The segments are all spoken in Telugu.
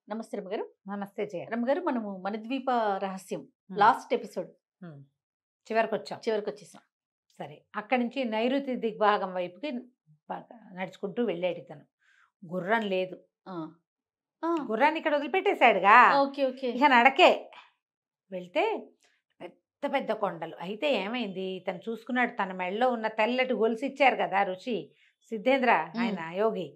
నమస్తే రమ్మగారు. నమస్తే జయ. రమ్మగారు, మనము మన ద్వీప రహస్యం హ్మ్. లాస్ట్ ఎపిసోడ్ హ్మ్. చివరికొచ్చాం. చివరికొచ్చేసాం. సరే. అక్కడి నుంచి నైరుతి దిగ్భాగం వైపుకి నడుచుకుంటూ వెళ్ళాడు ఇతను. గుర్రం లేదు. ఆ! ఆ! గుర్రాన్ని ఇక్కడ వదిలిపెట్టేశాడుగా. ఓకే. ఓకే. ఇక నడకే. వెళ్తే పెద్ద పెద్ద కొండలు. అయితే ఏమైంది, ఇతను చూసుకున్నాడు తన మెడలో ఉన్న తెల్లటి గొలుసు ఇచ్చారు కదా ఋషి సిద్ధేంద్ర, ఆయన యోగి.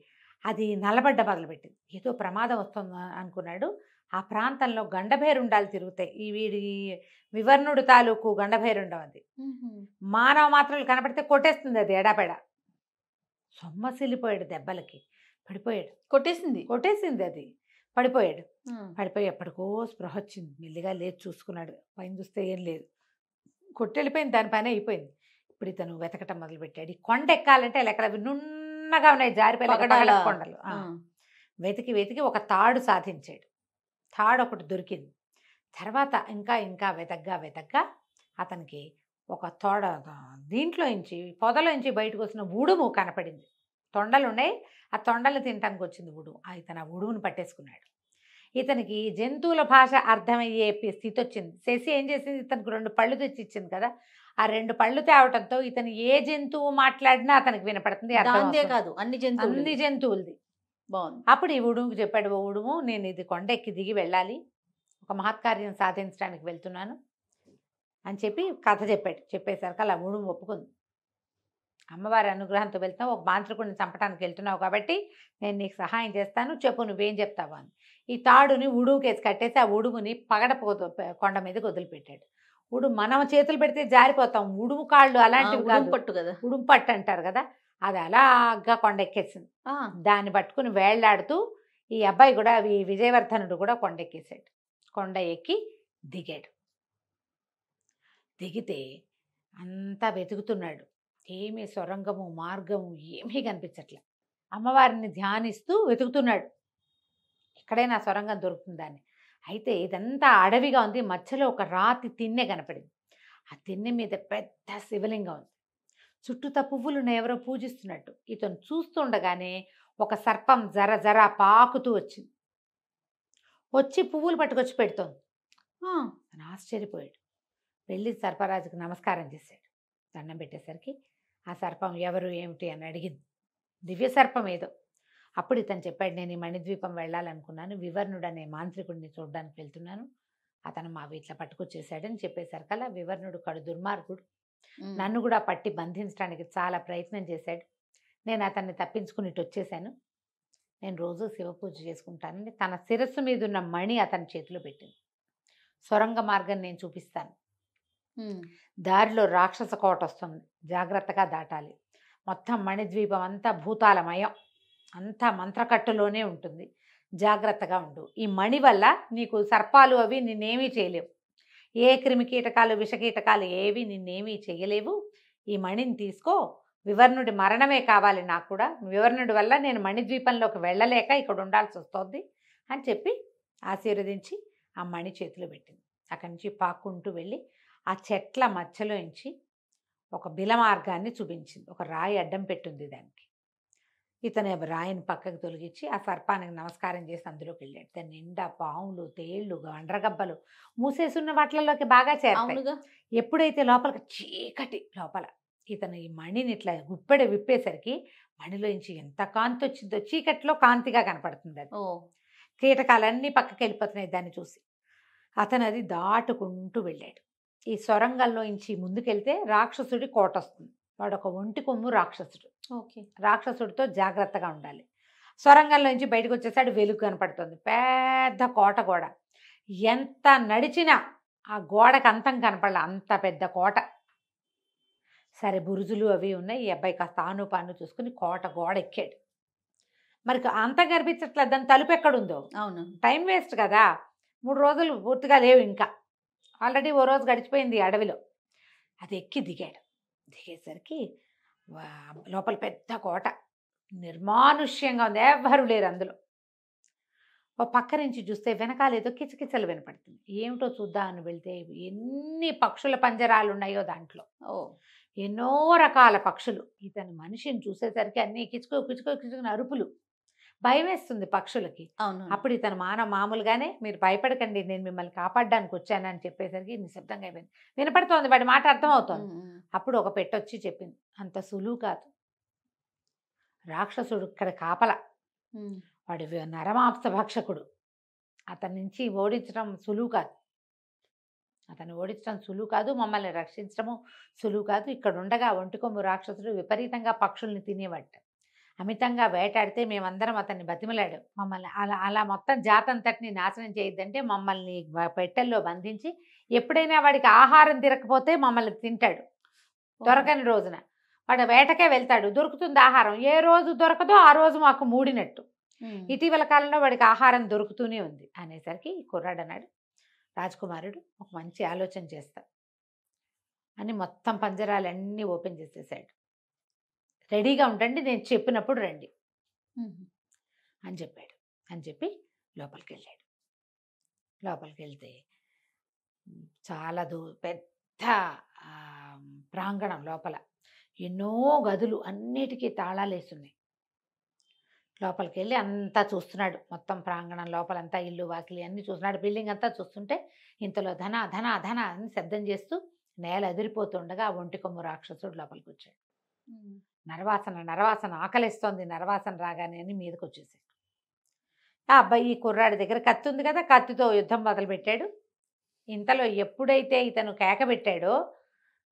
అది నల్లబడ్డ మొదలుపెట్టింది. ఏదో ప్రమాదం వస్తుంది అనుకున్నాడు. ఆ ప్రాంతంలో గండభేరుండాలు తిరుగుతాయి. ఈ వీడి వివర్ణుడు తాలూకు గండభేరుండం అది. హుహు. మానవ మాత్రలు కనపడితే కొట్టేస్తుంది అది ఎడాపెడ. సొమ్మసిల్లిపోయాడు దెబ్బలకి. పడిపోయాడు. కొట్టేసింది అది. పడిపోయాడు. పడిపోయి ఎప్పటికో స్పృహ వచ్చింది. మెల్లిగా లేచి చూసుకున్నాడు. పైన చూస్తే ఏం లేదు. కొట్టెళ్ళిపోయింది, దాని పని అయిపోయింది. ఇప్పుడు ఇతను వెతకటం మొదలుపెట్టాడు. ఈ కొండ ఎక్కాలంటే అక్కడ నున్నగా ఉన్నాయి జారిపోయి పగడాల కొండలు. వెతికి వెతికి ఒక తాడు సాధించాడు. తాడు ఒకటి దొరికింది. తర్వాత ఇంకా ఇంకా వెతగ్గా అతనికి ఒక దీంట్లోంచి పొదలోంచి బయటకు వచ్చిన ఉడుము కనపడింది. తొండలు ఉన్నాయి, ఆ తొండలు తినటానికి వచ్చింది ఉడుము. ఇతను ఆ ఉడుమును పట్టేసుకున్నాడు. ఇతనికి జంతువుల భాష అర్థమయ్యే స్థితి వచ్చింది. శశి ఏం చేసింది, ఇతనికి 2 పళ్ళు తెచ్చి ఇచ్చింది కదా. ఆ 2 పళ్ళు తేవటంతో ఇతను ఏ జంతువు మాట్లాడినా అతనికి వినపడుతుంది. అంతే కాదు, అన్ని జంతువులది. బాగుంది. అప్పుడు ఈ ఉడుముకి చెప్పాడు, ఓ ఉడుము, నేను ఇది కొండెక్కి దిగి వెళ్ళాలి, ఒక మహత్కార్యం సాధించడానికి వెళ్తున్నాను అని చెప్పి కథ చెప్పాడు. చెప్పేసరికి అలా ఉడుము ఒప్పుకుంది. అమ్మవారి అనుగ్రహంతో వెళ్తావు, ఒక మాంత్రికుడిని చంపడానికి వెళ్తున్నావు కాబట్టి నేను నీకు సహాయం చేస్తాను, చెప్పు నువ్వేం చెప్తావు అని. ఈ తాడుని ఉడుముకేసి కట్టేసి ఆ ఉడుముని పగడపోతూ కొండ మీదకి వదిలిపెట్టాడు. మనం చేతులు పెడితే జారిపోతాం, ఉడుము కాళ్ళు అలాంటివి కాదు, పట్టు కదా, ఉడుము పట్టు అంటారు కదా, అది అలాగా కొండ ఎక్కేసింది. దాన్ని పట్టుకుని వేళ్లాడుతూ ఈ అబ్బాయి కూడా, విజయవర్ధనుడు కూడా కొండ ఎక్కేసాడు. కొండ ఎక్కి దిగాడు. దిగితే అంతా వెతుకుతున్నాడు. ఏమీ సొరంగము మార్గము ఏమీ కనిపించట్లే. అమ్మవారిని ధ్యానిస్తూ వెతుకుతున్నాడు, ఎక్కడైనా సొరంగం దొరుకుతుందని. అయితే ఇదంతా అడవిగా ఉంది. మధ్యలో ఒక రాతి తిన్నె కనపడింది. ఆ తిన్నె మీద పెద్ద శివలింగం ఉంది. చుట్టూతా పువ్వులను ఎవరో పూజిస్తున్నట్టు. ఇతను చూస్తుండగానే ఒక సర్పం జర జర పాకుతూ వచ్చింది. వచ్చి పువ్వులు పట్టుకొచ్చి పెడుతోంది. అని ఆశ్చర్యపోయాడు. వెళ్ళి సర్పరాజుకు నమస్కారం చేశాడు. దండం పెట్టేసరికి ఆ సర్పం ఎవరు ఏమిటి అని అడిగింది. దివ్య సర్పం ఏదో. అప్పుడు ఇతను చెప్పాడు, నేను ఈ మణిద్వీపం వెళ్ళాలనుకున్నాను, వివర్ణుడు అనే మాంత్రికుడిని చూడడానికి వెళ్తున్నాను, అతను మా వీట్ల పట్టుకొచ్చేసాడని చెప్పేసరికల్లా వివర్ణుడు కడు దుర్మార్గుడు, నన్ను కూడా పట్టి బంధించడానికి చాలా ప్రయత్నం చేశాడు. నేను అతన్ని తప్పించుకుని ఇటు వచ్చేసాను. నేను రోజు శివ పూజ చేసుకుంటానని తన శిరస్సు మీద ఉన్న మణి అతని చేతిలో పెట్టింది. సొరంగ మార్గం నేను చూపిస్తాను, దారిలో రాక్షస కోట వస్తుంది, జాగ్రత్తగా దాటాలి, మొత్తం మణిద్వీపం అంతా భూతాలమయం, అంతా మంత్రకట్టులోనే ఉంటుంది, జాగ్రత్తగా ఉండు. ఈ మణి వల్ల నీకు సర్పాలు అవి నిన్నేమీ చేయలేవు, ఏ క్రిమికీటకాలు విషకీటకాలు ఏవి నిన్నేమీ చేయలేవు. ఈ మణిని తీసుకో, వివర్ణుడి మరణమే కావాలి నాకు కూడా, వివర్ణుడి వల్ల నేను మణిద్వీపంలోకి వెళ్ళలేక ఇక్కడ ఉండాల్సి వస్తుంది అని చెప్పి ఆశీర్వదించి ఆ మణి చేతిలో పెట్టింది. అక్కడి నుంచి పాక్కుంటూ వెళ్ళి ఆ చెట్ల మధ్యలోంచి ఒక బిల మార్గాన్ని చూపించింది. ఒక రాయి అడ్డం పెట్టుంది దానికి. ఇతను రాయిని పక్కకు తొలగించి ఆ సర్పానికి నమస్కారం చేసి అందులోకి వెళ్ళాడు. దాని నిండా పాములు, తేళ్లు, గండ్రగబ్బలు మూసేసున్న వాటిల్లోకి బాగా చేరతాయి. ఎప్పుడైతే లోపలికి చీకటి లోపల ఇతను ఈ మణిని ఇట్లా గుప్పెడ విప్పేసరికి మణిలోంచి ఎంత కాంతి వచ్చిందో, చీకట్లో కాంతిగా కనపడుతుంది అది. కీటకాలన్నీ పక్కకి వెళ్ళిపోతున్నాయి దాన్ని చూసి. అతను అది దాటుకుంటూ వెళ్ళాడు. ఈ సొరంగంలోంచి ముందుకెళ్తే రాక్షసుడి కోట వస్తుంది. వాడు ఒక ఒంటి కొమ్ము రాక్షసుడు. రాక్షసుడితో జాగ్రత్తగా ఉండాలి. సొరంగంలోంచి బయటకు వచ్చేసాడు. వెలుగు కనపడుతుంది, పెద్ద కోట. గోడ ఎంత నడిచినా ఆ గోడకు అంతం కనపడాల, అంత పెద్ద కోట. సరే, బురుజులు అవి ఉన్నాయి. ఈ అబ్బాయి కాస్త ఆనుపాను చూసుకుని కోట గోడ ఎక్కాడు. మరి అంతం కనిపించట్లేదు, దాని తలుపు ఎక్కడుందో. అవును, టైం వేస్ట్ కదా. 3 రోజులు పూర్తిగా లేవు, ఇంకా ఆల్రెడీ ఓ రోజు గడిచిపోయింది అడవిలో. అది ఎక్కి దిగాడు. దిగేసరికి లోపల పెద్ద కోట, నిర్మానుష్యంగా ఉంది, ఎవ్వరూ లేరు అందులో. ఓ పక్క నుంచి చూస్తే వెనకాల ఏదో కిచకిచలు వినపడుతుంది. ఏమిటో చూద్దామని వెళ్తే ఎన్ని పక్షుల పంజరాలు ఉన్నాయో దాంట్లో, ఎన్నో రకాల పక్షులు. ఇతని మనిషిని చూసేసరికి అన్నీ కిచుకు కిచుకు కిచుకుని అరుపులు. భయం వేస్తుంది పక్షులకి. అవును. అప్పుడు ఇతను మామూలుగానే మీరు భయపడకండి, నేను మిమ్మల్ని కాపాడడానికి వచ్చాను అని చెప్పేసరికి నిశ్శబ్దంగా అయిపోయింది. వినపడుతోంది, వాడి మాట అర్థమవుతోంది. అప్పుడు ఒక పెట్టొచ్చి చెప్పింది, అంత సులువు కాదు, రాక్షసుడు ఇక్కడ కాపల, వాడు నరమాంస భక్షకుడు, అతని నుంచి ఓడించడం సులువు కాదు, అతన్ని ఓడించడం సులువు కాదు, మమ్మల్ని రక్షించడము సులువు కాదు. ఇక్కడ ఉండగా ఒంటికొమ్ము రాక్షసుడు విపరీతంగా పక్షుల్ని తినేవాట, అమితంగా వేటాడితే మేమందరం అతన్ని బతిమలాడాం, మమ్మల్ని అలా అలా మొత్తం జాతంతటిని నాశనం చేయొద్దంటే మమ్మల్ని పెట్టెల్లో బంధించి ఎప్పుడైనా వాడికి ఆహారం తిరగకపోతే మమ్మల్ని తింటాడు. దొరకని రోజున వాడు వేటకే వెళ్తాడు, దొరుకుతుంది ఆహారం, ఏ రోజు దొరకదో ఆ రోజు మాకు మూడినట్టు. ఇటీవల కాలంలో వాడికి ఆహారం దొరుకుతూనే ఉంది అనేసరికి కుర్రాడు అన్నాడు, రాజకుమారుడు ఒక మంచి ఆలోచన చేస్తా అని మొత్తం పంజరాలన్నీ ఓపెన్ చేసేసాడు. రెడీగా ఉండండి, నేను చెప్పినప్పుడు రండి అని చెప్పాడు. అని చెప్పి లోపలికి వెళ్ళాడు. లోపలికి వెళ్తే చాలా పెద్ద ప్రాంగణం, లోపల ఎన్నో గదులు, అన్నిటికీ తాళాలు వేస్తున్నాయి. లోపలికి వెళ్ళి అంతా చూస్తున్నాడు, మొత్తం ప్రాంగణం లోపలంతా ఇల్లు వాకిలి అన్నీ చూస్తున్నాడు, బిల్డింగ్ అంతా చూస్తుంటే ఇంతలో ధన ధన ధన అని శబ్దం చేస్తూ నేల ఎదిరిపోతుండగా ఒంటికొమ్ము రాక్షసుడు లోపలికి వచ్చాడు. నరవాసన నరవాసన ఆకలిస్తోంది, నరవాసన రాగానే అని మీదకి వచ్చేసాడు. ఆ అబ్బాయి ఈ కుర్రాడి దగ్గర కత్తి ఉంది కదా, కత్తితో యుద్ధం మొదలుపెట్టాడు. ఇంతలో ఎప్పుడైతే ఇతను కేక పెట్టాడో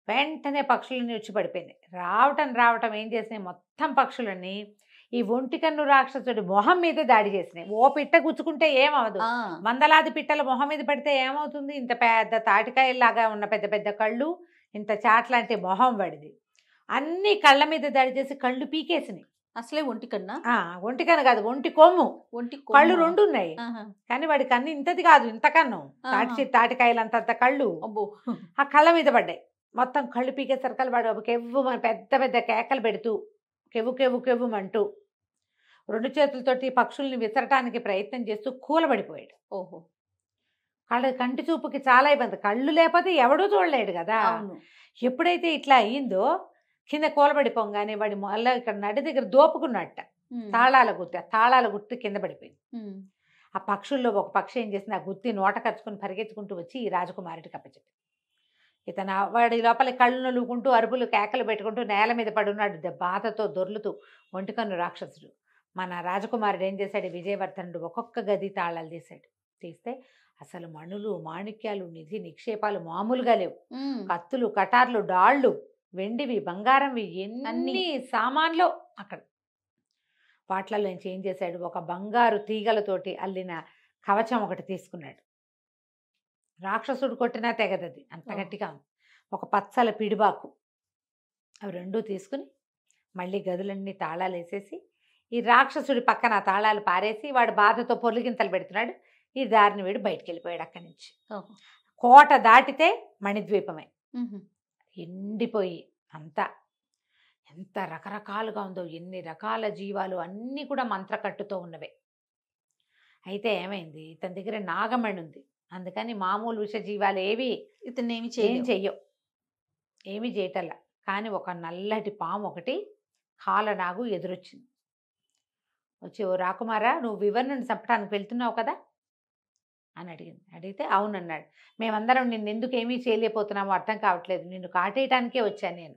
వెంటనే పక్షులన్నీ వచ్చి పడిపోయింది. రావటం ఏం చేసినాయి, మొత్తం పక్షులన్నీ ఈ ఒంటికన్ను రాక్షసుడి మొహం మీద దాడి చేసినాయి. ఓ పిట్ట గుచ్చుకుంటే ఏమవదు, వందలాది పిట్టల మొహం మీద పడితే ఏమవుతుంది, ఇంత పెద్ద తాటికాయలాగా ఉన్న పెద్ద పెద్ద కళ్ళు, ఇంత చాట్లాంటి మొహం వాడిది, అన్ని కళ్ళ మీద దాడి చేసి కళ్ళు పీకేసినాయి. అసలే ఒంటికన్నా, ఒంటికన్ను కాదు, ఒంటి కొమ్ము, కళ్ళు రెండు ఉన్నాయి కానీ వాడి కన్ను ఇంతది కాదు, ఇంత కన్ను, తాటికాయలంత కళ్ళు ఆ కళ్ళ మీద పడ్డాయి. మొత్తం కళ్ళు పీకేసరికలు వాడు కెవ్వు పెద్ద పెద్ద కేకలు పెడుతూ కెవ్వు కెవ్వు కెవ్వుమంటూ రెండు చేతులతోటి పక్షుల్ని విసరటానికి ప్రయత్నం చేస్తూ కూలబడిపోయాడు. ఓహో, కంటి చూపుకి చాలా ఇబ్బంది, కళ్ళు లేకపోతే ఎవడూ చూడలేడు కదా. ఎప్పుడైతే ఇట్లా అయ్యిందో కింద కూలబడిపోగానే వాడి మళ్ళీ ఇక్కడ నడి దగ్గర దోపుకున్నట్ట, తాళాల గుర్తు కింద పడిపోయింది. ఆ పక్షుల్లో ఒక పక్షి ఏం చేసింది, ఆ గుత్తి నోట కరుచుకుని పరిగెత్తుకుంటూ వచ్చి ఈ రాజకుమారుడికి అప్పచెప్పింది. ఇతను వాడి లోపల కళ్ళు నలుగుకుంటూ అరుపులు కేకలు పెట్టుకుంటూ నేల మీద పడున్నాడు, బాధతో దొర్లుతూ ఒంటికన్ను రాక్షసుడు. మన రాజకుమారుడు ఏం చేశాడు, విజయవర్ధనుడు ఒక్కొక్క గది తాళాలు తీస్తే అసలు మణులు మాణిక్యాలు నిధి నిక్షేపాలు మామూలుగా లేవు. కత్తులు కటార్లు డాళ్ళు వెండివి బంగారంవి ఎన్ని సామాన్లు అక్కడ. వాటిలలో నుంచి ఏం చేశాడు, ఒక బంగారు తీగలతోటి అల్లిన కవచం ఒకటి తీసుకున్నాడు. రాక్షసుడు కొట్టినా తెగదది, అంత గట్టిగా ఉంది. ఒక పచ్చల పిడిబాకు, అవి రెండూ తీసుకుని మళ్ళీ గదులన్నీ తాళాలు వేసేసి ఈ రాక్షసుడి పక్కన తాళాలు పారేసి వాడు బాధతో పొర్లిగింతలు పెడుతున్నాడు. ఈ దారిని వీడు బయటికి వెళ్ళిపోయాడు అక్కడి నుంచి. కోట దాటితే మణిద్వీపమే, ఎండిపోయి అంతా ఎంత రకరకాలుగా ఉందో, ఎన్ని రకాల జీవాలు అన్నీ కూడా మంత్రకట్టుతో ఉన్నవే. అయితే ఏమైంది, ఇతని దగ్గర నాగమణి ఉంది, అందుకని మామూలు విష జీవాలు ఏవి ఇతను ఏం చెయ్యవు, ఏమీ చేయటల్లా. కానీ ఒక నల్లటి పాము ఒకటి కాలనాగు ఎదురొచ్చింది. వచ్చి, ఓ రాకుమారా, నువ్వు వివర్ణుని చంపడానికి వెళ్తున్నావు కదా అని అడిగితే అవునన్నాడు. మేమందరం నిన్ను ఎందుకు ఏమీ చేయలేకపోతున్నామో అర్థం కావట్లేదు, నిన్ను కాటేయటానికే వచ్చాను నేను,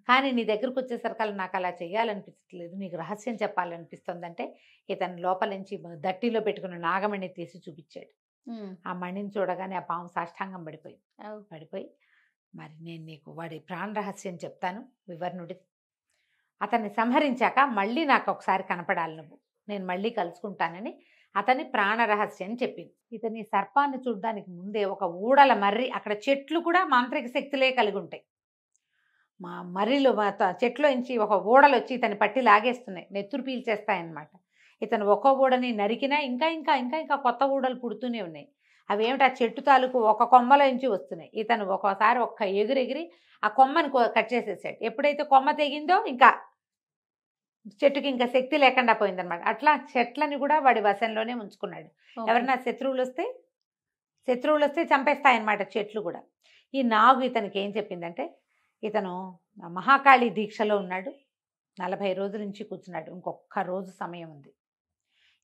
కానీ నీ దగ్గరకు వచ్చేసరికి నాకు అలా చేయాలనిపించట్లేదు, నీకు రహస్యం చెప్పాలనిపిస్తుందంటే ఇతను లోపల నుంచి దట్టిలో పెట్టుకున్న నాగమణి తీసి చూపించాడు. ఆ మణిని చూడగానే ఆ పాము సాష్టాంగం పడిపోయి మరి నేను నీకు వాడి ప్రాణ రహస్యం చెప్తాను వివర్ణుడి, అతన్ని సంహరించాక మళ్ళీ నాకు ఒకసారి కనపడాలి నువ్వు, నేను మళ్ళీ కలుసుకుంటానని అతని ప్రాణ రహస్యం చెప్పింది. ఇతని సర్పాన్ని చూడడానికి ముందే ఒక ఊడల మర్రి, అక్కడ చెట్లు కూడా మాంత్రిక శక్తులే కలిగి ఉంటాయి, మా మర్రిలో చెట్లో నుంచి ఒక ఊడలు వచ్చి ఇతని పట్టి లాగేస్తున్నాయి, నెత్తురు పీల్చేస్తాయన్నమాట. ఇతను ఒక్కో ఊడని నరికినా ఇంకా ఇంకా ఇంకా ఇంకా కొత్త ఊడలు పుడుతూనే ఉన్నాయి. అవి ఏమిటి, ఆ చెట్టు తాలూకు ఒక కొమ్మలో నుంచి వస్తున్నాయి. ఇతను ఒక్కోసారి ఒక్క ఎగిరెగిరి ఆ కొమ్మని కట్ చేసేసాడు. ఎప్పుడైతే కొమ్మ తెగిందో ఇంకా చెట్టుకి ఇంకా శక్తి లేకుండా పోయిందనమాట. అట్లా చెట్లని కూడా వాడి వశంలోనే ఉంచుకున్నాడు. ఎవరైనా శత్రువులు వస్తే చంపేస్తాయన్నమాట చెట్లు కూడా. ఈ నాగు ఇతనికి ఏం చెప్పిందంటే, ఇతను మహాకాళి దీక్షలో ఉన్నాడు, 40 రోజుల నుంచి కూర్చున్నాడు, ఇంకొక్క రోజు సమయం ఉంది,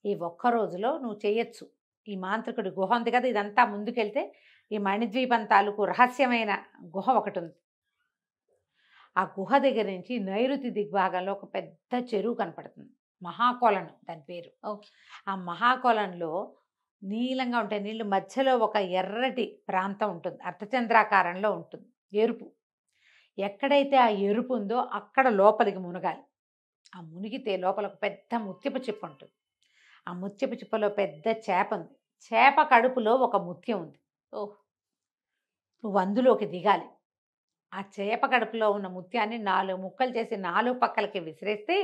ఈ ఒక్క రోజులో నువ్వు చేయొచ్చు. ఈ మాంత్రికుడి గుహ ఉంది కదా, ఇదంతా ముందుకెళ్తే ఈ మణిద్వీపం తాలూకు రహస్యమైన గుహ ఒకటి ఉంది. ఆ గుహ దగ్గర నుంచి నైరుతి దిగ్భాగంలో ఒక పెద్ద చెరువు కనపడుతుంది. మహాకొలను దాని పేరు. ఓకే. ఆ మహాకొలంలో నీలంగా ఉంటాయి నీళ్ళు. మధ్యలో ఒక ఎర్రటి ప్రాంతం ఉంటుంది, అర్ధచంద్రాకారంలో ఉంటుంది, ఎరుపు. ఎక్కడైతే ఆ ఎరుపు ఉందో అక్కడ లోపలికి మునగాలి. ఆ మునిగితే లోపల ఒక పెద్ద ముత్యపు చిప్ప ఉంటుంది. ఆ ముత్యపు చిప్పలో పెద్ద చేప ఉంది. చేప కడుపులో ఒక ముత్యం ఉంది. ఓహ్! నువ్వు అందులోకి దిగాలి. ఆ చేప కడుపులో ఉన్న ముత్యాన్ని 4 ముక్కలు చేసి 4 పక్కలకి విసిరేస్తే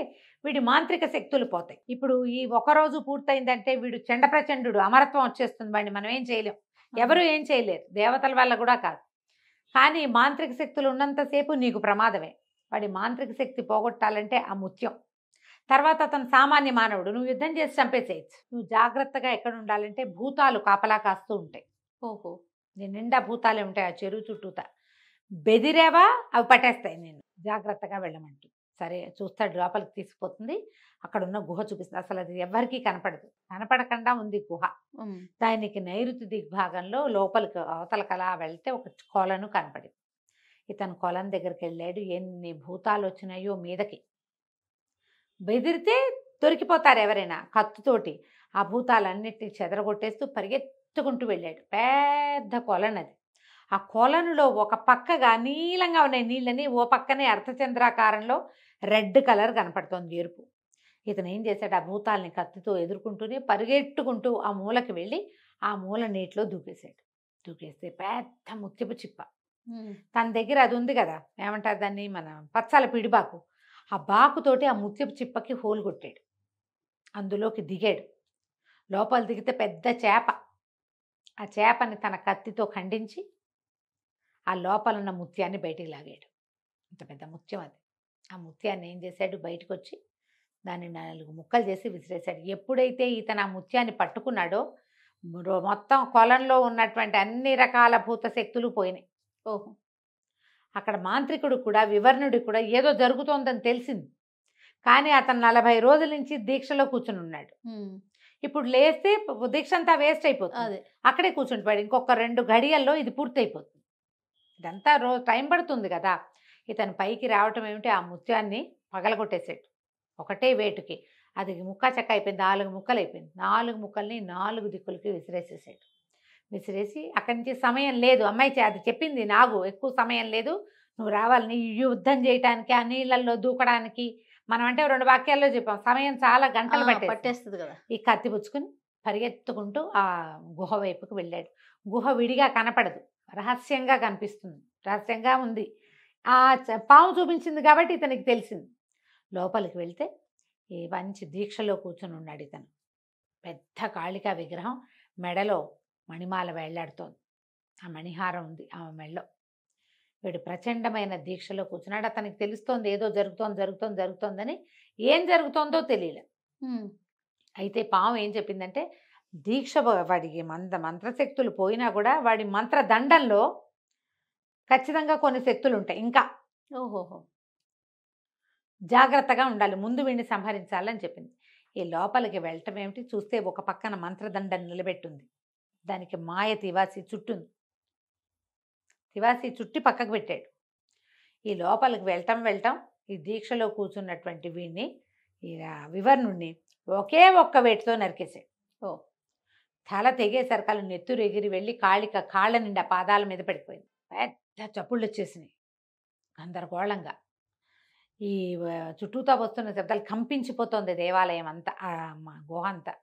వీడి మాంత్రిక శక్తులు పోతాయి. ఇప్పుడు ఈ ఒకరోజు పూర్తయిందంటే వీడు చండప్రచండు, అమరత్వం వచ్చేస్తుంది. వాడిని మనం ఏం చేయలేం, ఎవరు ఏం చేయలేరు, దేవతల వల్ల కూడా కాదు. కానీ మాంత్రిక శక్తులు ఉన్నంతసేపు నీకు ప్రమాదమే. వాడి మాంత్రిక శక్తి పోగొట్టాలంటే ఆ ముత్యం. తర్వాత అతను సామాన్య మానవుడు, నువ్వు యుద్ధం చేసి చంపేసేయచ్చు. నువ్వు జాగ్రత్తగా ఎక్కడ ఉండాలంటే భూతాలు కాపలా కాస్తూ ఉంటాయి. ఓహో! నీ నిండా భూతాలే ఉంటాయి ఆ చెరువు చుట్టూత. బెదిరేవా అవి పట్టేస్తాయి నేను, జాగ్రత్తగా వెళ్ళమంటూ. సరే చూస్తాడు, లోపలికి తీసుకుపోతుంది. అక్కడ ఉన్న గుహ చూపిస్తుంది. అసలు అది ఎవరికీ కనపడదు, కనపడకుండా ఉంది గుహ. హ్మ్. దానికి నైరుతి దిగ్భాగంలో లోపలికి అవతలకి అలా వెళ్తే ఒక కొలను కనపడింది. ఇతను కొలం దగ్గరికి వెళ్ళాడు. ఎన్ని భూతాలు వచ్చినాయో మీదకి. బెదిరితే దొరికిపోతారు ఎవరైనా. కత్తుతోటి ఆ భూతాలన్నిటిని చెదరగొట్టేస్తూ పరిగెత్తుకుంటూ వెళ్ళాడు. పెద్ద కొలనది. ఆ కొలనులో ఒక పక్కగా నీలంగా ఉన్నాయి నీళ్ళని, ఓ పక్కనే అర్ధచంద్రాకారంలో రెడ్ కలర్ కనపడుతోంది, ఎరుపు. ఇతను ఏం చేశాడు, ఆ భూతాలని కత్తితో ఎదుర్కొంటూనే పరిగెట్టుకుంటూ ఆ మూలకి వెళ్ళి ఆ మూల నీటిలో దూకేశాడు. దూకేస్తే పెద్ద ముత్యపు చిప్ప తన దగ్గర అది ఉంది కదా, ఏమంటారు దాన్ని, మన పచ్చాల పిడిబాకు. ఆ బాకుతోటి ఆ ముత్యపు చిప్పకి హోల్ కొట్టాడు. అందులోకి దిగాడు. లోపల దిగితే పెద్ద చేప. ఆ చేపని తన కత్తితో ఖండించి ఆ లోపల ఉన్న ముత్యాన్ని బయటికి లాగాడు. అంత పెద్ద ముత్యం అది. ఆ ముత్యాన్ని ఏం చేశాడు, బయటకు వచ్చి దాన్ని 4 ముక్కలు చేసి విసిరేశాడు. ఎప్పుడైతే ఇతను ఆ ముత్యాన్ని పట్టుకున్నాడో మొత్తం కొలంలో ఉన్నటువంటి అన్ని రకాల భూత శక్తులు పోయినాయి. ఓహో! అక్కడ మాంత్రికుడు కూడా, వివర్ణుడి కూడా ఏదో జరుగుతోందని తెలిసింది. కానీ అతను 40 రోజుల నుంచి దీక్షలో కూర్చుని ఉన్నాడు. ఇప్పుడు లేస్తే దీక్ష అంతా వేస్ట్ అయిపోతుంది. అదే. అక్కడే కూర్చుంటాడు. ఇంకొక 2 గడియల్లో ఇది పూర్తయిపోతుంది. ఇదంతా టైం పడుతుంది కదా. ఇతను పైకి రావటం ఏమిటి, ఆ ముత్యాన్ని పగలగొట్టేసాడు ఒకటే వేటుకి. అది ముక్క చెక్క అయిపోయింది, 4 ముక్కలు అయిపోయింది. 4 ముక్కల్ని 4 దిక్కులకి విసిరేసేసాడు. విసిరేసి అక్కడి నుంచి సమయం లేదు, అమ్మాయి అది చెప్పింది, నాకు ఎక్కువ సమయం లేదు, నువ్వు రావాలి, నీ యుద్ధం చేయటానికి, ఆ నీళ్ళల్లో దూకడానికి. మనం అంటే 2 వాక్యాల్లో చెప్పాం, సమయం చాలా గంటలు పట్టేస్తుంది కదా. ఈ కత్తి పుచ్చుకుని పరిగెత్తుకుంటూ ఆ గుహ వైపుకు వెళ్ళాడు. గుహ విడిగా కనపడదు, రహస్యంగా కనిపిస్తుంది, రహస్యంగా ఉంది. ఆ పాము చూపించింది కాబట్టి ఇతనికి తెలిసింది. లోపలికి వెళ్తే ఈ మంచి దీక్షలో కూర్చుని ఉన్నాడు ఇతను. పెద్ద కాళికా విగ్రహం, మెడలో మణిమాల వేళ్లాడుతోంది, ఆ మణిహారం ఉంది ఆమె మెడలో. వీడు ప్రచండమైన దీక్షలో కూర్చున్నాడు. అతనికి తెలుస్తోంది ఏదో జరుగుతోందని. ఏం జరుగుతోందో తెలియలే. అయితే పాము ఏం చెప్పిందంటే, దీక్ష వాడికి మంత్రశక్తులు పోయినా కూడా వాడి మంత్రదండంలో ఖచ్చితంగా కొన్ని శక్తులు ఉంటాయి ఇంకా. ఓహోహో! జాగ్రత్తగా ఉండాలి, ముందు వీడిని సంహరించాలని చెప్పింది. ఈ లోపలికి వెళ్ళటం ఏమిటి, చూస్తే ఒక పక్కన మంత్రదండం నిలబెట్టుంది, దానికి మాయ తివాసి చుట్టుంది. తివాసి చుట్టి పక్కకు పెట్టాడు. ఈ లోపలికి వెళ్ళటం ఈ దీక్షలో కూర్చున్నటువంటి వీడిని, ఈ వివర్ణుణ్ణి ఒకే ఒక్క వేటితో నరికేశాడు. ఓ! తల తెగేసరికి వాళ్ళు నెత్తురు ఎగిరి వెళ్ళి కాళ్ళ నిండా పాదాల మీద పడిపోయింది. పెద్ద చప్పుళ్ళు వచ్చేసినాయి గందరగోళంగా. ఈ చుట్టూతా వస్తున్న శబ్దాలు కంపించిపోతుంది దేవాలయం అంతా, గుహ అంతా.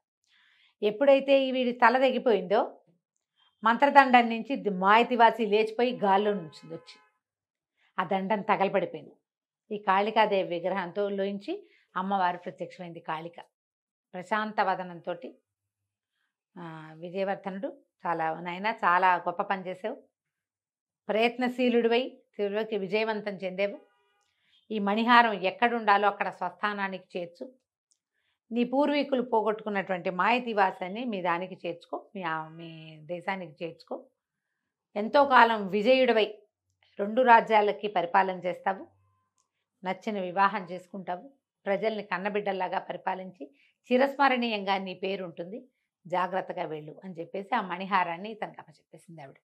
ఎప్పుడైతే వీడి తల తెగిపోయిందో మంత్రదండం నుంచి మాయతివాసి లేచిపోయి గాల్లో నుంచి వచ్చి ఆ దండం తగలబడిపోయింది. ఈ కాళికాదేవి విగ్రహంతో లోంచి అమ్మవారు ప్రత్యక్షమైంది. కాళిక ప్రశాంత వదనంతో, విజయవర్ధనుడు, నాయనా చాలా గొప్ప పని చేసావు, ప్రయత్నశీలుడివై తిరులోకి విజయవంతం చెందేవు. ఈ మణిహారం ఎక్కడుండాలో అక్కడ స్వస్థానానికి చేర్చు. నీ పూర్వీకులు పోగొట్టుకున్నటువంటి మాయతివాసాన్ని మీ దానికి చేర్చుకో, మీ దేశానికి చేర్చుకో. ఎంతో కాలం విజయుడివై 2 రాజ్యాలకి పరిపాలన చేస్తావు, నచ్చిన వివాహం చేసుకుంటావు, ప్రజల్ని కన్నబిడ్డల్లాగా పరిపాలించి చిరస్మరణీయంగా నీ పేరు ఉంటుంది, జాగ్రత్తగా వెళ్ళు అని చెప్పేసి ఆ మణిహారాన్ని ఇతనికి అప్పచెప్పేసింది ఆవిడ.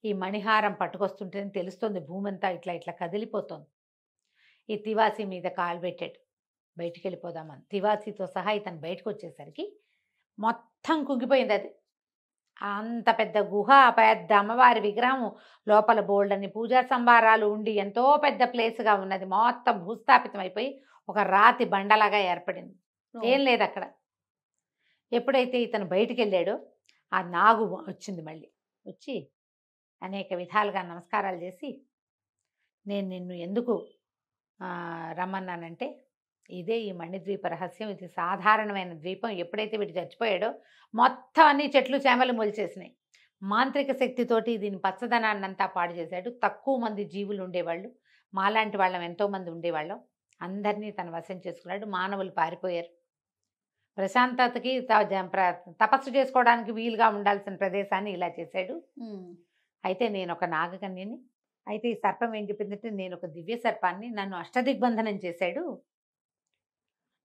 ఈ మణిహారం పట్టుకొస్తుంటేనే తెలుస్తుంది భూమి అంతా ఇట్లా ఇట్లా కదిలిపోతుంది. ఈ తివాసి మీద కాలు పెట్టాడు, బయటికి వెళ్ళిపోదామని. తివాసితో సహా ఇతను బయటకు వచ్చేసరికి మొత్తం కుంగిపోయింది అది. అంత పెద్ద గుహ, పెద్ద అమ్మవారి విగ్రహం, లోపల బోల్డన్ని పూజా సంభారాలు ఉండి ఎంతో పెద్ద ప్లేస్గా ఉన్నది. మొత్తం భూస్థాపితం అయిపోయి ఒక రాతి బండలాగా ఏర్పడింది. ఏం లేదు అక్కడ. ఎప్పుడైతే ఇతను బయటికి వెళ్ళాడో ఆ నాగు వచ్చింది, మళ్ళీ వచ్చి అనేక విధాలుగా నమస్కారాలు చేసి, నేను నిన్ను ఎందుకు రమ్మన్నానంటే ఇదే ఈ మణిద్వీప రహస్యం. ఇది సాధారణమైన ద్వీపం. ఎప్పుడైతే వీడు చచ్చిపోయాడో మొత్తం అన్ని చెట్లు చేమలు మొలిచేసినాయి. మాంత్రిక శక్తితోటి దీని పచ్చదనాన్ని అంతా పాడు చేశాడు. తక్కువ మంది జీవులు ఉండేవాళ్ళు, మాలాంటి వాళ్ళం ఎంతోమంది ఉండేవాళ్ళం. అందరినీ తన వశం చేసుకున్నాడు. మానవులు పారిపోయారు. ప్రశాంతతకి తపస్సు చేసుకోవడానికి వీలుగా ఉండాల్సిన ప్రదేశాన్ని ఇలా చేశాడు. అయితే నేను ఒక నాగకన్యని. అయితే ఈ సర్పం ఏం చెప్పిందంటే, నేను ఒక దివ్య సర్పాన్ని, నన్ను అష్టదిగ్బంధనం చేశాడు.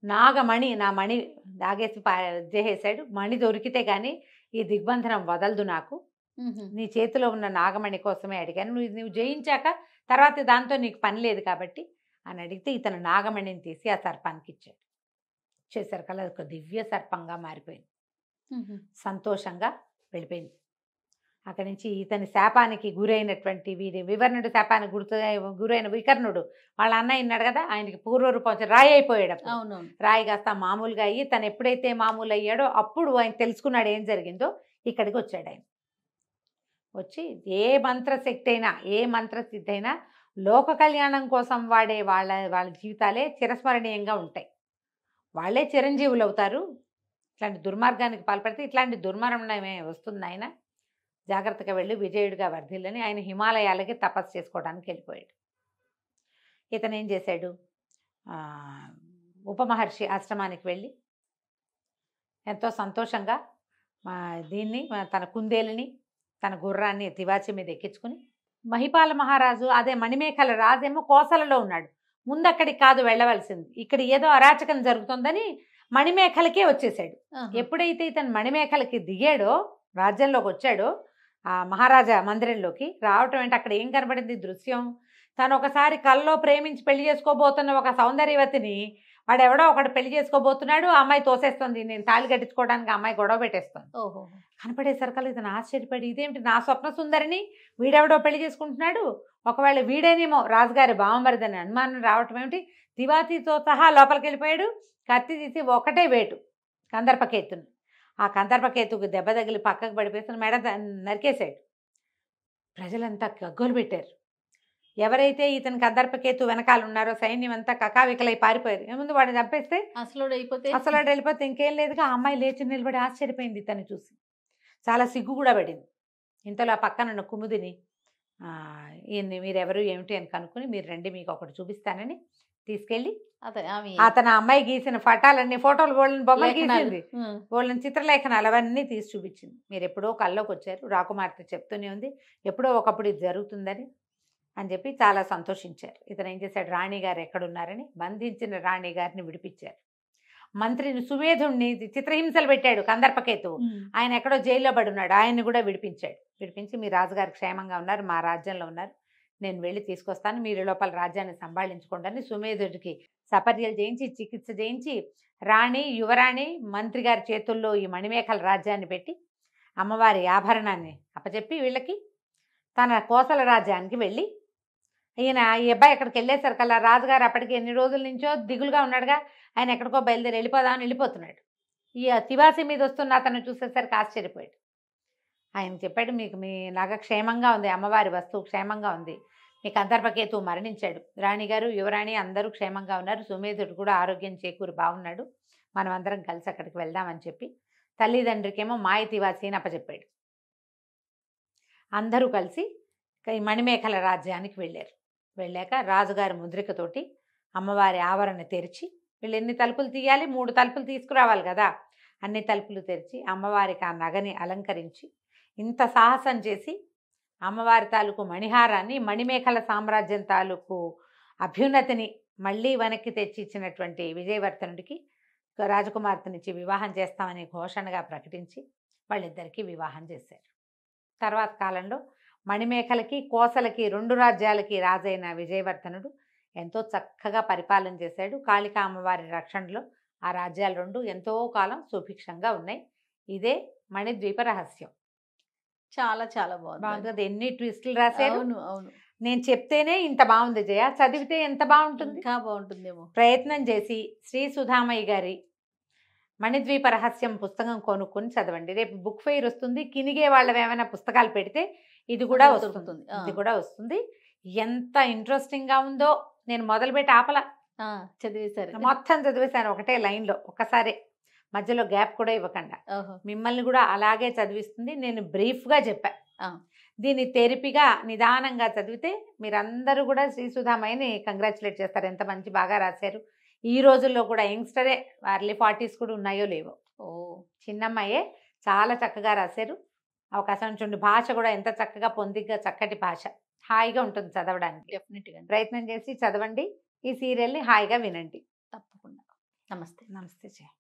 నాగమణి, నా మణి దాగేసి చేసేసాడు. మణి దొరికితే కానీ ఈ దిగ్బంధనం వదలదు నాకు. నీ చేతిలో ఉన్న నాగమణి కోసమే అడిగాను. నువ్వు జయించాక తర్వాత దాంతో నీకు పని లేదు కాబట్టి అని అడిగితే, ఇతను నాగమణిని తీసి ఆ సర్పానికి ఇచ్చాడు. ఇచ్చేసరికల్లా ఒక దివ్య సర్పంగా మారిపోయింది. సంతోషంగా వెళ్ళిపోయింది. అక్కడి నుంచి ఇతని శాపానికి గురైనటువంటి వివర్ణుడు శాపానికి గురైన వికర్ణుడు వాళ్ళ అన్నయ్య ఉన్నాడు కదా, ఆయనకి పూర్వరూపం రాయి అయిపోయాడు. అవునవును. రాయి కాస్త మామూలుగా అయ్యి తను ఎప్పుడైతే మామూలు అయ్యాడో అప్పుడు ఆయన తెలుసుకున్నాడు ఏం జరిగిందో. ఇక్కడికి వచ్చాడు ఆయన. వచ్చి ఏ మంత్రశక్తి అయినా, ఏ మంత్రసిద్ధి అయినా లోక కళ్యాణం కోసం వాడే వాళ్ళ జీవితాలే చిరస్మరణీయంగా ఉంటాయి. వాళ్ళే చిరంజీవులు అవుతారు. ఇట్లాంటి దుర్మార్గానికి పాల్పడితే ఇట్లాంటి దుర్మరణమే వస్తుంది. ఆయన జాగ్రత్తగా వెళ్ళి విజయుడిగా వర్ధిల్లని ఆయన హిమాలయాలకి తపస్సు చేసుకోవడానికి వెళ్ళిపోయాడు. ఇతను ఏం చేశాడు, ఉపమహర్షి ఆశ్రమానికి వెళ్ళి ఎంతో సంతోషంగా దీన్ని తన కుందేలుని, తన గుర్రాన్ని తివాచి మీద ఎక్కించుకుని, మహిపాల మహారాజు అదే మణిమేఖల రాజేమో కోసలలో ఉన్నాడు. ముందు అక్కడికి కాదు వెళ్ళవలసింది, ఇక్కడ ఏదో అరాచకం జరుగుతుందని మణిమేఖలకే వచ్చేసాడు. ఎప్పుడైతే ఇతను మణిమేఖలకి దిగాడో, రాజ్యంలోకి వచ్చాడో, ఆ మహారాజా మందిరంలోకి రావటం ఏంటి, అక్కడ ఏం కనబడింది దృశ్యం. తను ఒకసారి కల్లో ప్రేమించి పెళ్లి చేసుకోబోతున్న ఒక సౌందర్యవతిని వాడెవడో ఒకడు పెళ్లి చేసుకోబోతున్నాడు. ఆ అమ్మాయి తోసేస్తుంది, నేను తాళి కట్టించుకోవడానికి ఆ అమ్మాయి గొడవ పెట్టేస్తాను. కనపడేసరికల్లా ఇతను ఆశ్చర్యపడి, ఇదేమిటి నా స్వప్న సుందరిని వీడెవడో పెళ్లి చేసుకుంటున్నాడు, ఒకవేళ వీడేనేమో రాజుగారి బావమరిదని అనుమానం రావటం ఏమిటి. తివాతితో సహా లోపలికి వెళ్ళిపోయాడు. కత్తి తీసి ఒకటే వేటు కందర్పకేతుని. ఆ కందర్పకేతుకు దెబ్బ తగిలి పక్కకు పడిపోయి మెడ నరికేశాడు. ప్రజలంతా గగ్గోలు పెట్టారు. ఎవరైతే ఇతని కందర్పకేతు వెనకాల ఉన్నారో సైన్యం అంతా కకావికలై పారిపోయారు. ఏముంది వాడిని చంపేస్తే అసలు వెళ్ళిపోతే ఇంకేం లేదుగా. ఆ అమ్మాయి లేచి నిలబడి ఆశ్చర్యపోయింది ఇతన్ని చూసి, చాలా సిగ్గు కూడా పడింది. ఇంతలో ఆ పక్కన కుముదిని, ఈయన్ని మీరెవరు ఏమిటి అని కనుక్కుని, మీరు రండి మీకు ఒకటి చూపిస్తానని తీసుకెళ్ళి అతను అమ్మాయి గీసిన ఫోటోలు వాళ్ళని బొమ్మలు గీసింది, వాళ్ళని చిత్రలేఖనాలు అవన్నీ తీసి చూపించింది. మీరు ఎప్పుడో కల్లోకి వచ్చారు, రాకుమార్తె చెప్తూనే ఉంది ఎప్పుడో ఒకప్పుడు ఇది జరుగుతుందని అని చెప్పి చాలా సంతోషించారు. ఇతను ఏం చేశాడు, రాణిగారు ఎక్కడున్నారని బంధించిన రాణిగారిని విడిపించారు. మంత్రిని సుమేధుణ్ణి చిత్రహింసలు పెట్టాడు కందర్పకేతువు, ఆయన ఎక్కడో జైల్లో పడి ఉన్నాడు, ఆయన్ని కూడా విడిపించాడు. విడిపించి మీ రాజుగారు క్షేమంగా ఉన్నారు, మా రాజ్యంలో ఉన్నారు, నేను వెళ్ళి తీసుకొస్తాను, మీరు లోపల రాజ్యాన్ని సంభాళించుకోండి అని సుమేధుడికి సపర్యలు చేయించి చికిత్స చేయించి రాణి, యువరాణి, మంత్రి గారి చేతుల్లో ఈ మణిమేఖల రాజ్యాన్ని పెట్టి అమ్మవారి ఆభరణాన్ని అప్పచెప్పి వీళ్ళకి తన కోసల రాజ్యానికి వెళ్ళి, ఈయన ఈ అబ్బాయి ఎక్కడికి వెళ్ళేసరికల్లా రాజుగారు అప్పటికి ఎన్ని రోజుల నుంచో దిగులుగా ఉన్నాడుగా, ఆయన ఎక్కడికో బయలుదేరి వెళ్ళిపోదామని వెళ్ళిపోతున్నాడు. ఈ తివాసి మీద వస్తున్న అతను చూసేసరికి ఆశ్చర్యపోయాడు. ఆయన చెప్పాడు, మీకు మీ నగ క్షేమంగా ఉంది, అమ్మవారి వస్తువు క్షేమంగా ఉంది, మీ కందర్పకేతువు మరణించాడు, రాణిగారు, యువరాణి అందరూ క్షేమంగా ఉన్నారు, సుమేధుడు కూడా ఆరోగ్యం చేకూరి బాగున్నాడు, మనం అందరం కలిసి అక్కడికి వెళ్దామని చెప్పి తల్లిదండ్రికేమో మాయ తివాసి అని అప్పచెప్పాడు. అందరూ కలిసి ఈ మణిమేఖల రాజ్యానికి వెళ్ళారు. వెళ్ళాక రాజుగారి ముద్రికతోటి అమ్మవారి ఆవరణ తెరిచి, వీళ్ళు ఎన్ని తలుపులు తీయాలి, 3 తలుపులు తీసుకురావాలి కదా, అన్ని తలుపులు తెరిచి అమ్మవారికి ఆ నగని అలంకరించి ఇంత సాహసం చేసి అమ్మవారి తాలూకు మణిహారాన్ని, మణిమేఖల సామ్రాజ్యం తాలూకు అభ్యున్నతిని మళ్ళీ వెనక్కి తెచ్చి ఇచ్చినటువంటి విజయవర్ధనుడికి రాజకుమార్తెనిచ్చి వివాహం చేస్తామని ఘోషణగా ప్రకటించి వాళ్ళిద్దరికీ వివాహం చేశారు. తర్వాత కాలంలో మణిమేఖలకి కోసలకి 2 రాజ్యాలకి రాజైన విజయవర్ధనుడు ఎంతో చక్కగా పరిపాలన చేశాడు. కాళికా అమ్మవారి రక్షణలో ఆ రాజ్యాలు 2 ఎంతో కాలం సుభిక్షంగా ఉన్నాయి. ఇదే మణిద్వీప రహస్యం. చాలా చాలా బాగుంది. బాగుంది కదా, ఎన్ని ట్విస్టులు రాశారు. అవును అవును. నేను చెప్తేనే ఇంత బాగుంది జయ, చదివితే ఎంత బాగుంటుంది. ఇంకా బాగుంటుందేమో. ప్రయత్నం చేసి శ్రీ సుధామయ్య గారి మణిద్వీప రహస్యం పుస్తకం కొనుక్కొని చదవండి. రేపు బుక్ ఫెయిర్ వస్తుంది, కినిగే వాళ్ళవి ఏమైనా పుస్తకాలు పెడితే ఇది కూడా అందులో వస్తుంది. దొరుకుతుంది. ఆ. ఇది కూడా వస్తుంది. ఎంత ఇంట్రెస్టింగ్గా ఉందో, నేను మొదలుపెట్టి ఆపల, ఆ, చదివేశారు. మొత్తం చదివేశాను ఒకటే లైన్లో, ఒక్కసారి మధ్యలో గ్యాప్ కూడా ఇవ్వకుండా. ఓహో. మిమ్మల్ని కూడా అలాగే చదివిస్తుంది. నేను బ్రీఫ్గా చెప్పా. ఆ. దీన్ని తెరిపిగా నిదానంగా చదివితే మీరందరూ కూడా శ్రీ సుధామయ్యని కంగ్రాచులేట్ చేస్తారు. ఎంత మంచి బాగా రాశారు. ఈ రోజుల్లో కూడా యంగ్స్టరే, అర్లీ 40s కూడా ఉన్నాయో లేవో, ఓ చిన్నమ్మాయే చాలా చక్కగా రాశారు. అవకాశం చూడండి, భాష కూడా ఎంత చక్కగా పొందిగ్గా చక్కటి భాష, హాయిగా ఉంటుంది చదవడానికి. డెఫినెట్ గా ప్రయత్నం చేసి చదవండి. ఈ సీరియల్ని హాయిగా వినండి. తప్పకుండా. నమస్తే. నమస్తే జయ.